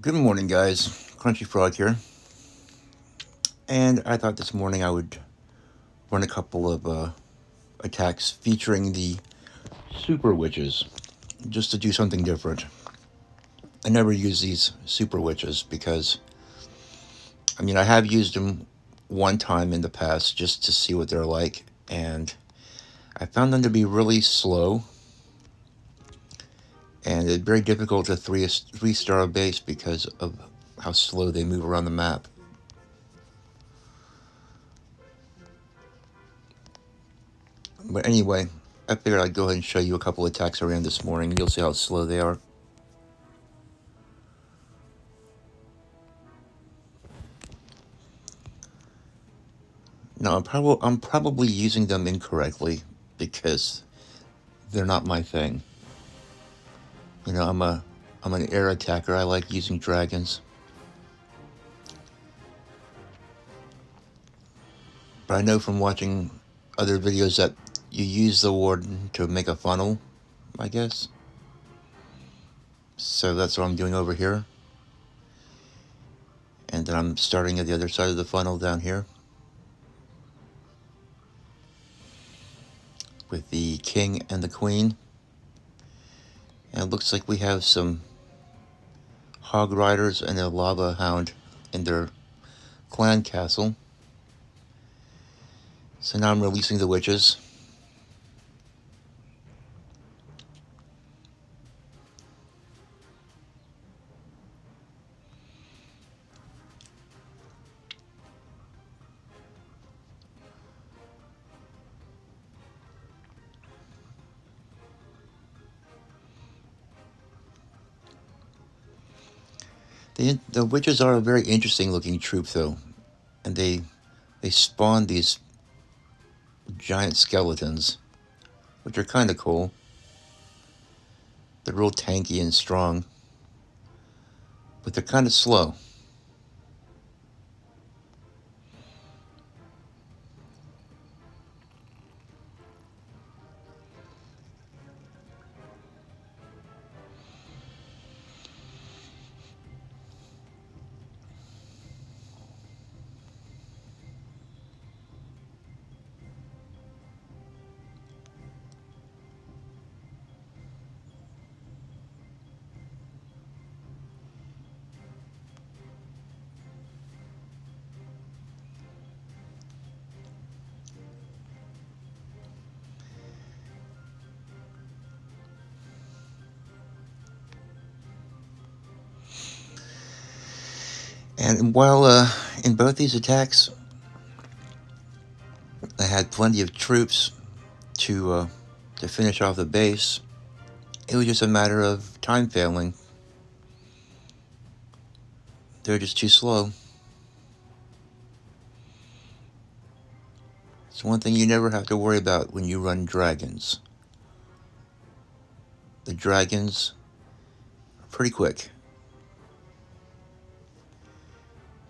Good morning, guys. Crunchy Frog here. And I thought this morning I would run a couple of attacks featuring the Super Witches, just to do something different. I never use these Super Witches because, I have used them one time in the past just to see what they're like, and I found them to be really slow, and it's very difficult to three-star a base because of how slow they move around the map. But anyway, I figured I'd go ahead and show you a couple of attacks I ran this morning, and you'll see how slow they are. Now, I'm probably using them incorrectly because they're not my thing. I'm an air attacker. I like using dragons. But I know from watching other videos that you use the warden to make a funnel, I guess. So that's what I'm doing over here. And then I'm starting at the other side of the funnel down here with the king and the queen. And it looks like we have some hog riders and a lava hound in their clan castle. So now I'm releasing the witches. The witches are a very interesting looking troop, though, and they spawn these giant skeletons, which are kind of cool. They're real tanky and strong, but they're kind of slow. And while in both these attacks, I had plenty of troops to finish off the base. It was just a matter of time failing. They're just too slow. It's one thing you never have to worry about when you run dragons. The dragons are pretty quick.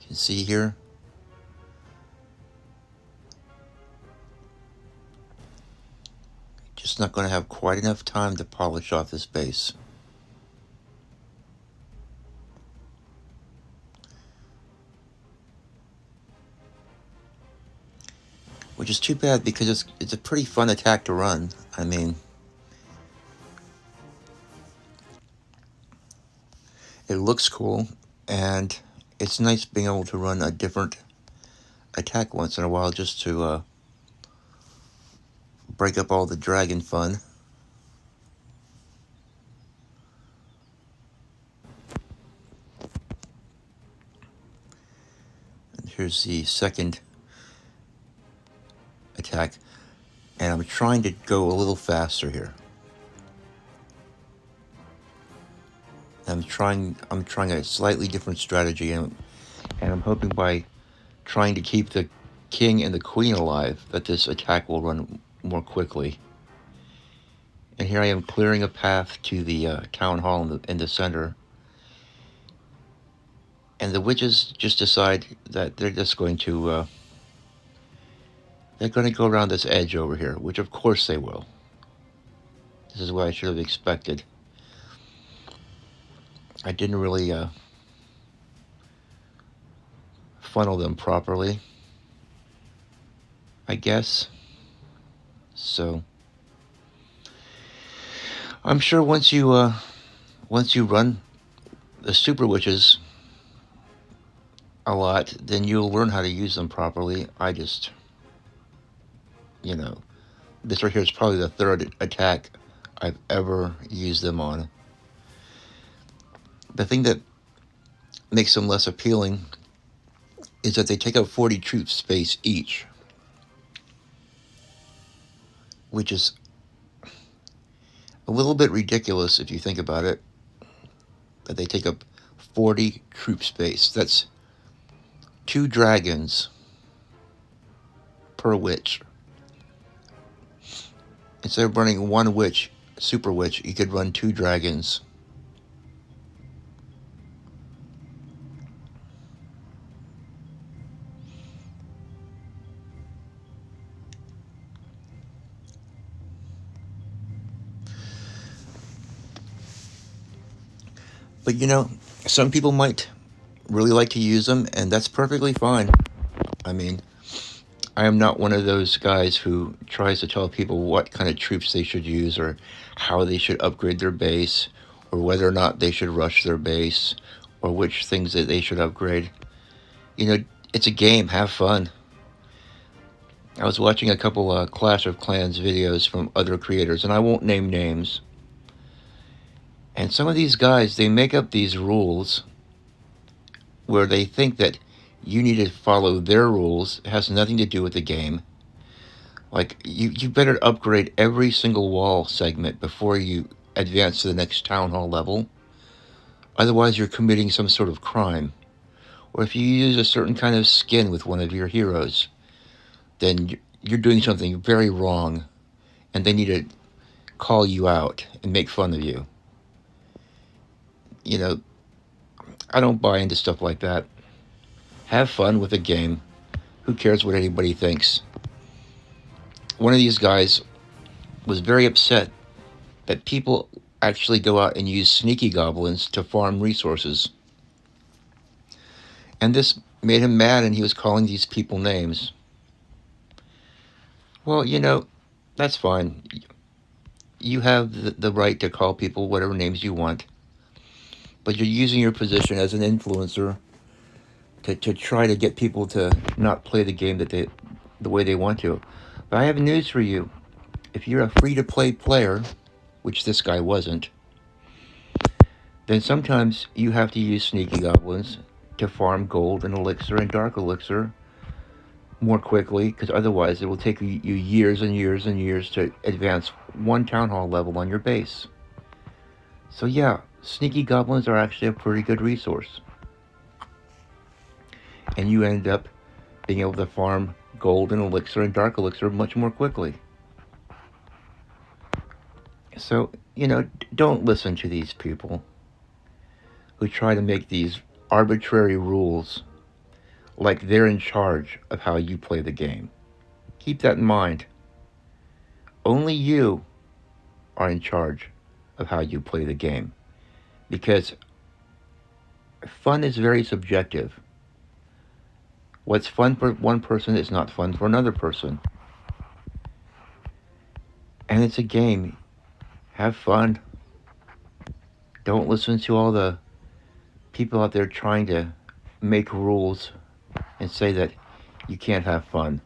You can see here. Just not going to have quite enough time to polish off this base. Which is too bad because it's a pretty fun attack to run. It looks cool, and it's nice being able to run a different attack once in a while just to break up all the dragon fun. And here's the second attack, and I'm trying to go a little faster here. I'm trying a slightly different strategy, and I'm hoping by trying to keep the king and the queen alive that this attack will run more quickly. And here I am clearing a path to the town hall in the center. And the witches just decide that they're just going to they're going to go around this edge over here, which of course they will. This is what I should have expected. I didn't really funnel them properly, I guess. So I'm sure once you run the super witches a lot, then you'll learn how to use them properly. I just, this right here is probably the third attack I've ever used them on. The thing that makes them less appealing is that they take up 40 troop space each, which is a little bit ridiculous if you think about it, that they take up 40 troop space. That's 2 dragons per witch. Instead of running 1 witch, super witch, you could run 2 dragons. But some people might really like to use them, and that's perfectly fine. I mean, I am not one of those guys who tries to tell people what kind of troops they should use or how they should upgrade their base or whether or not they should rush their base or which things that they should upgrade. It's a game. Have fun. I was watching a couple Clash of Clans videos from other creators, and I won't name names. And some of these guys, they make up these rules where they think that you need to follow their rules. It has nothing to do with the game. Like, you better upgrade every single wall segment before you advance to the next town hall level. Otherwise, you're committing some sort of crime. Or if you use a certain kind of skin with one of your heroes, then you're doing something very wrong, and they need to call you out and make fun of you. I don't buy into stuff like that. Have fun with the game. Who cares what anybody thinks? One of these guys was very upset that people actually go out and use sneaky goblins to farm resources. And this made him mad, and he was calling these people names. Well, that's fine. You have the right to call people whatever names you want. But you're using your position as an influencer to try to get people to not play the game the way they want to. But I have news for you. If you're a free-to-play player, which this guy wasn't, then sometimes you have to use sneaky goblins to farm gold and elixir and dark elixir more quickly, because otherwise it will take you years and years and years to advance 1 town hall level on your base. So yeah, sneaky goblins are actually a pretty good resource. And you end up being able to farm gold and elixir and dark elixir much more quickly. So, don't listen to these people who try to make these arbitrary rules like they're in charge of how you play the game. Keep that in mind. Only you are in charge of how you play the game, because fun is very subjective. What's fun for one person is not fun for another person. And it's a game. Have fun. Don't listen to all the people out there trying to make rules and say that you can't have fun.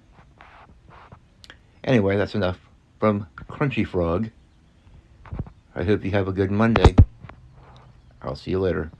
Anyway, that's enough from Crunchy Frog. I hope you have a good Monday. I'll see you later.